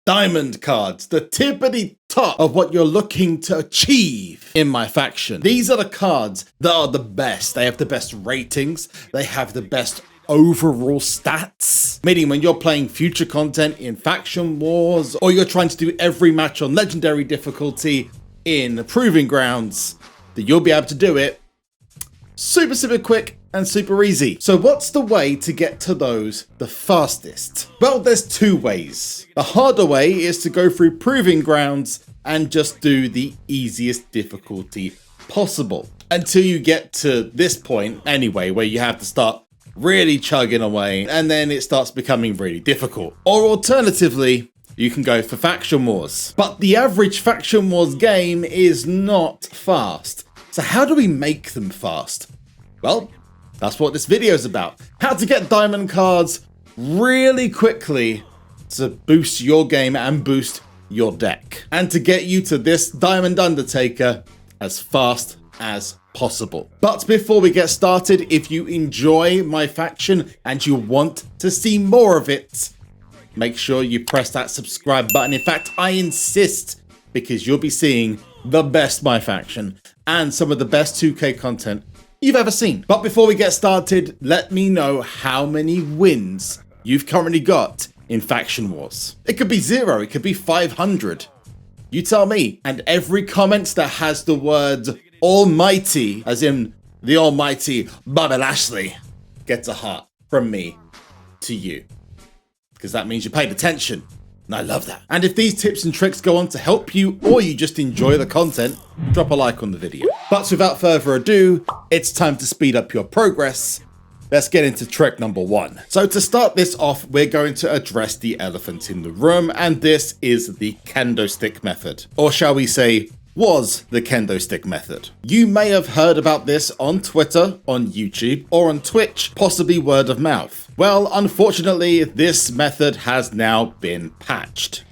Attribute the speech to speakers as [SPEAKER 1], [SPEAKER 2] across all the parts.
[SPEAKER 1] diamond cards, the tippity top of what you're looking to achieve in my faction. These are the cards that are the best. They have the best ratings. They have the best overall stats, meaning when you're playing future content in Faction Wars, or you're trying to do every match on legendary difficulty in Proving Grounds, that you'll be able to do it super quick and super easy. So what's the way to get to those the fastest? Well, there's two ways. The harder way is to go through Proving Grounds and just do the easiest difficulty possible until you get to this point anyway, where you have to start really chugging away and then it starts becoming really difficult. Or alternatively, you can go for Faction Wars. But the average Faction Wars game is not fast. So how do we make them fast? Well, that's what this video is about. How to get diamond cards really quickly to boost your game and boost your deck. And to get you to this Diamond Undertaker as fast as possible. But before we get started, if you enjoy my faction and you want to see more of it, make sure you press that subscribe button. In fact, I insist, because you'll be seeing the best my faction and some of the best 2K content you've ever seen. But before we get started, let me know how many wins you've currently got in Faction Wars. It could be 0, it could be 500. You tell me. And every comment that has the word Almighty, as in the almighty Bobby Lashley, gets a heart from me to you. Because that means you paid attention. And I love that. And if these tips and tricks go on to help you, or you just enjoy the content, drop a like on the video. But without further ado, it's time to speed up your progress. Let's get into trick number 1. So to start this off, we're going to address the elephant in the room, and this is the kendo stick method. Or shall we say, was the kendo stick method. You may have heard about this on Twitter, on YouTube, or on Twitch, possibly word of mouth. Well, unfortunately, this method has now been patched.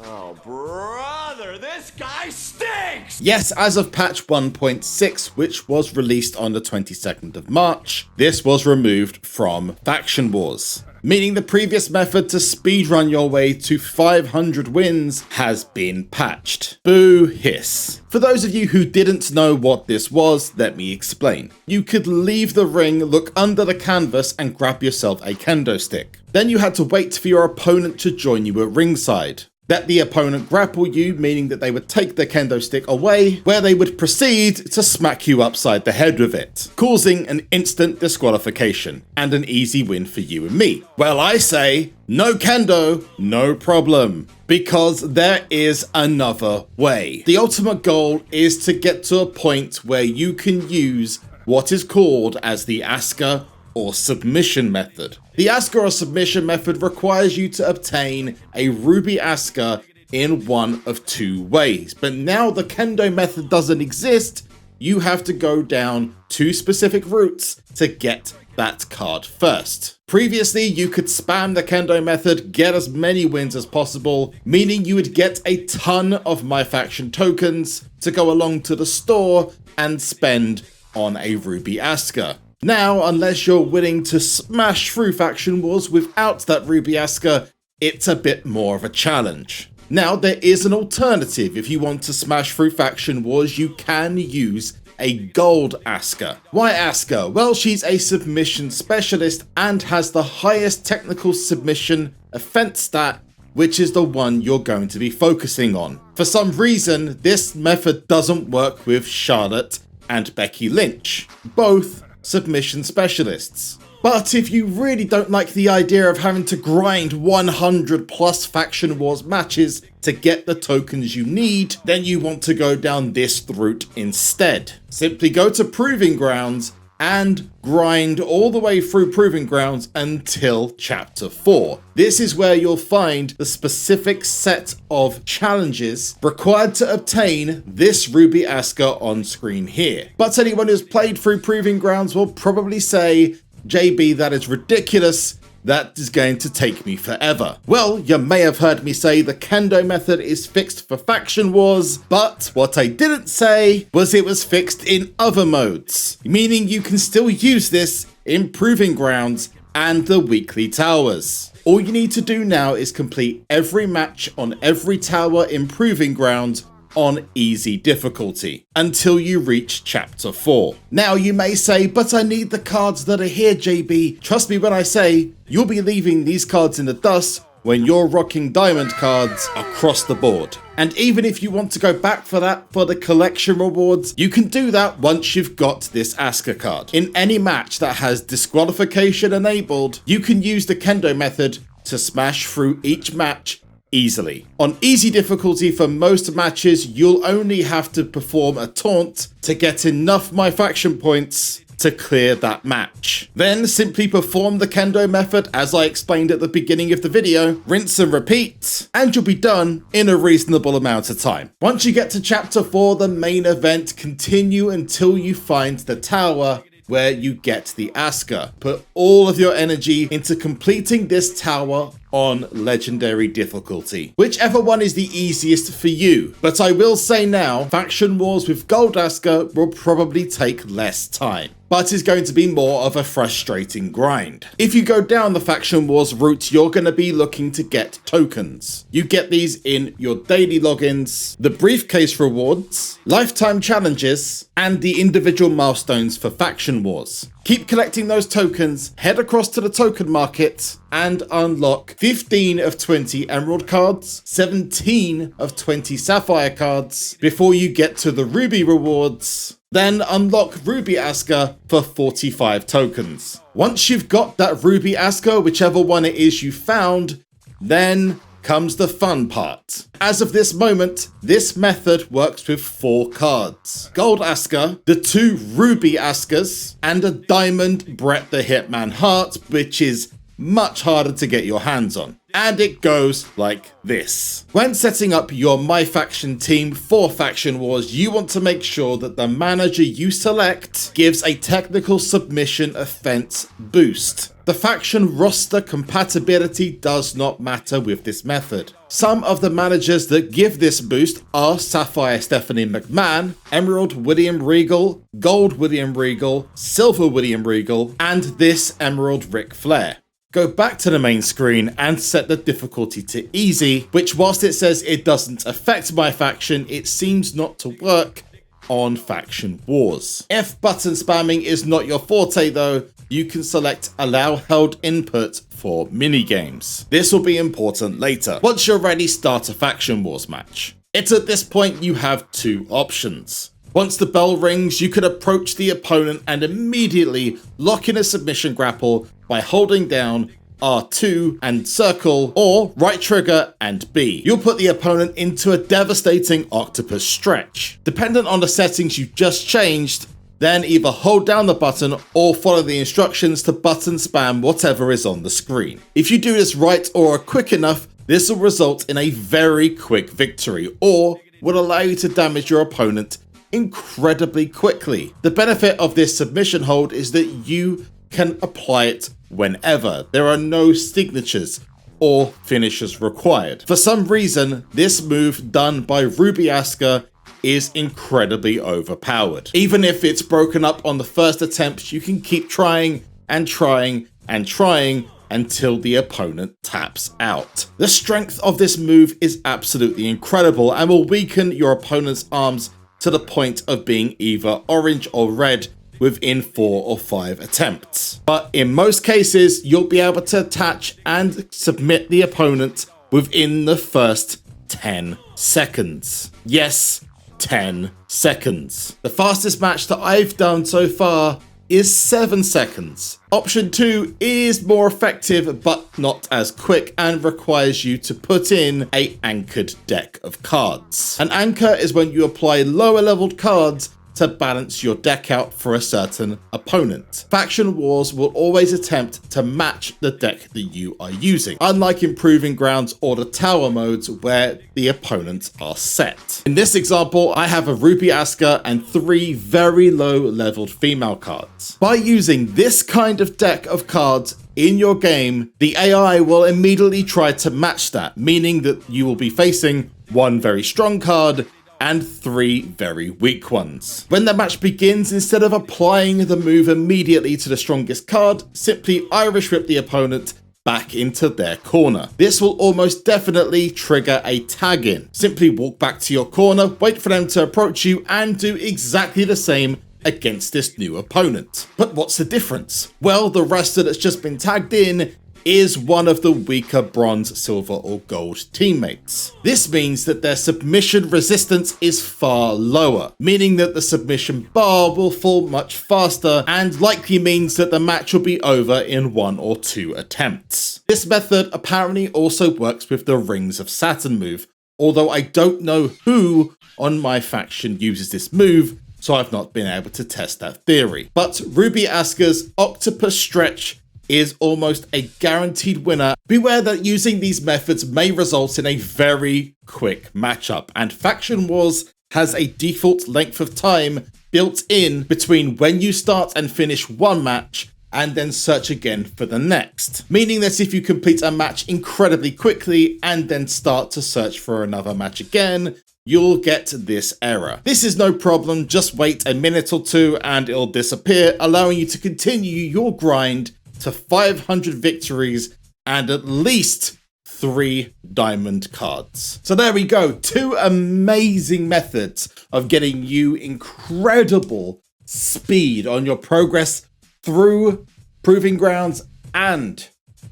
[SPEAKER 2] Oh, brother, this guy stinks!
[SPEAKER 1] Yes, as of patch 1.6, which was released on the 22nd of March, this was removed from Faction Wars, meaning the previous method to speedrun your way to 500 wins has been patched. Boo hiss. For those of you who didn't know what this was, let me explain. You could leave the ring, look under the canvas, and grab yourself a kendo stick. Then you had to wait for your opponent to join you at ringside. Let the opponent grapple you, meaning that they would take the kendo stick away, where they would proceed to smack you upside the head with it, causing an instant disqualification and an easy win for you and me. Well, I say, no kendo, no problem, because there is another way. The ultimate goal is to get to a point where you can use what is called as the Asuka or submission method. The Asuka or submission method requires you to obtain a Ruby Asuka in one of two ways. But now the kendo method doesn't exist, you have to go down two specific routes to get that card first. Previously, you could spam the kendo method, get as many wins as possible, meaning you would get a ton of MyFACTION tokens to go along to the store and spend on a Ruby Asuka. Now, unless you're willing to smash through Faction Wars without that Ruby Asuka, it's a bit more of a challenge. Now, there is an alternative. If you want to smash through Faction Wars, you can use a gold Asuka. Why Asuka? Well, she's a submission specialist and has the highest technical submission offense stat, which is the one you're going to be focusing on. For some reason, this method doesn't work with Charlotte and Becky Lynch, both submission specialists. But if you really don't like the idea of having to grind 100 plus Faction Wars matches to get the tokens you need, then you want to go down this route instead. Simply go to Proving Grounds and grind all the way through Proving Grounds until Chapter 4. This is where you'll find the specific set of challenges required to obtain this Ruby Asuka on screen here. But anyone who's played through Proving Grounds will probably say, JB, that is ridiculous. That is going to take me forever. Well, you may have heard me say the kendo method is fixed for Faction Wars, but what I didn't say was it was fixed in other modes, meaning you can still use this in Proving Grounds and the weekly towers. All you need to do now is complete every match on every tower in Proving Ground on easy difficulty until you reach chapter 4. Now you may say, but I need the cards that are here, JB. Trust me when I say you'll be leaving these cards in the dust when you're rocking diamond cards across the board. And even if you want to go back for that for the collection rewards, you can do that once you've got this Asuka card. In any match that has disqualification enabled, you can use the Kendo method to smash through each match easily. On easy difficulty for most matches, you'll only have to perform a taunt to get enough MyFACTION points to clear that match. Then simply perform the Kendo method as I explained at the beginning of the video, rinse and repeat, and you'll be done in a reasonable amount of time. Once you get to chapter 4, the main event, continue until you find the tower where you get the Asuka. Put all of your energy into completing this tower on legendary difficulty, whichever one is the easiest for you. But I will say now, Faction Wars with Gold Asuka will probably take less time, but is going to be more of a frustrating grind. If you go down the Faction Wars route, you're going to be looking to get tokens. You get these in your daily logins, the briefcase rewards, lifetime challenges, and the individual milestones for Faction Wars. Keep collecting those tokens, head across to the token market, and unlock 15 of 20 emerald cards, 17 of 20 sapphire cards before you get to the ruby rewards. Then unlock Ruby Asuka for 45 tokens. Once you've got that Ruby Asuka, whichever one it is you found, then comes the fun part. As of this moment, this method works with 4 cards. Gold Asuka, the 2 Ruby Askas, and a Diamond Bret the Hitman Heart, which is much harder to get your hands on. And it goes like this. When setting up your MyFACTION team for Faction Wars, you want to make sure that the manager you select gives a technical submission offense boost. The faction roster compatibility does not matter with this method. Some of the managers that give this boost are Sapphire Stephanie McMahon, Emerald William Regal, Gold William Regal, Silver William Regal, and this Emerald Ric Flair. Go back to the main screen and set the difficulty to easy, which whilst it says it doesn't affect MyFACTION, it seems not to work on Faction Wars. If button spamming is not your forte though, you can select allow held input for minigames. This will be important later. Once you're ready, start a Faction Wars match. It's at this point you have 2 options. Once the bell rings, you can approach the opponent and immediately lock in a submission grapple by holding down R2 and circle, or right trigger and B. You'll put the opponent into a devastating octopus stretch. Dependent on the settings you just changed, then either hold down the button or follow the instructions to button spam whatever is on the screen. If you do this right or quick enough, this will result in a very quick victory, or will allow you to damage your opponent incredibly quickly. The benefit of this submission hold is that you can apply it whenever. There are no signatures or finishers required. For some reason, this move done by Ruby Asuka is incredibly overpowered. Even if it's broken up on the first attempt, you can keep trying and trying and trying until the opponent taps out. The strength of this move is absolutely incredible and will weaken your opponent's arms to the point of being either orange or red within 4 or 5 attempts. But in most cases, you'll be able to attach and submit the opponent within the first 10 seconds. Yes, 10 seconds. The fastest match that I've done so far is 7 seconds. Option 2 is more effective but not as quick and requires you to put in an anchored deck of cards. An anchor is when you apply lower leveled cards to balance your deck out for a certain opponent. Faction Wars will always attempt to match the deck that you are using, unlike in Proving Grounds or the Tower modes where the opponents are set. In this example, I have a Ruby Asuka and 3 very low leveled female cards. By using this kind of deck of cards in your game, the AI will immediately try to match that, meaning that you will be facing 1 very strong card and 3 very weak ones. When the match begins, instead of applying the move immediately to the strongest card, simply Irish whip the opponent back into their corner. This will almost definitely trigger a tag in. Simply walk back to your corner, wait for them to approach you, and do exactly the same against this new opponent. But what's the difference? Well, the wrestler that's just been tagged in is one of the weaker bronze, silver, or gold teammates. This means that their submission resistance is far lower, meaning that the submission bar will fall much faster and likely means that the match will be over in 1 or 2 attempts. This method apparently also works with the Rings of Saturn move, although I don't know who on my faction uses this move, so I've not been able to test that theory. But Ruby Asuka's Octopus stretch is almost a guaranteed winner. Beware that using these methods may result in a very quick matchup, and Faction Wars has a default length of time built in between when you start and finish one match and then search again for the next. Meaning that if you complete a match incredibly quickly and then start to search for another match again, you'll get this error. This is no problem, just wait a minute or two and it'll disappear, allowing you to continue your grind to 500 victories and at least 3 diamond cards. So there we go, 2 amazing methods of getting you incredible speed on your progress through Proving Grounds and,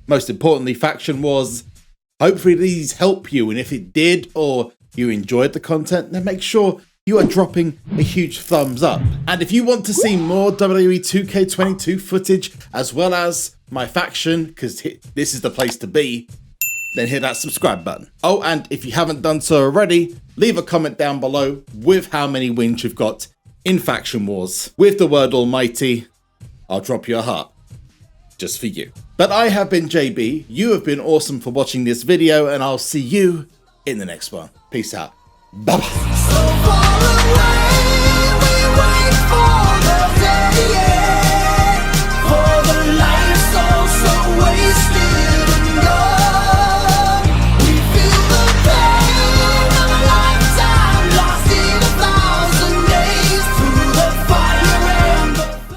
[SPEAKER 1] most importantly, Faction Wars. Hopefully these help you, and if it did or you enjoyed the content, then make sure you are dropping a huge thumbs up. And if you want to see more WWE 2K22 footage, as well as my faction, because this is the place to be, then hit that subscribe button. Oh, and if you haven't done so already, leave a comment down below with how many wins you've got in Faction Wars. With the word almighty, I'll drop you a heart, just for you. But I have been JB, you have been awesome for watching this video, and I'll see you in the next one. Peace out. Bye-bye.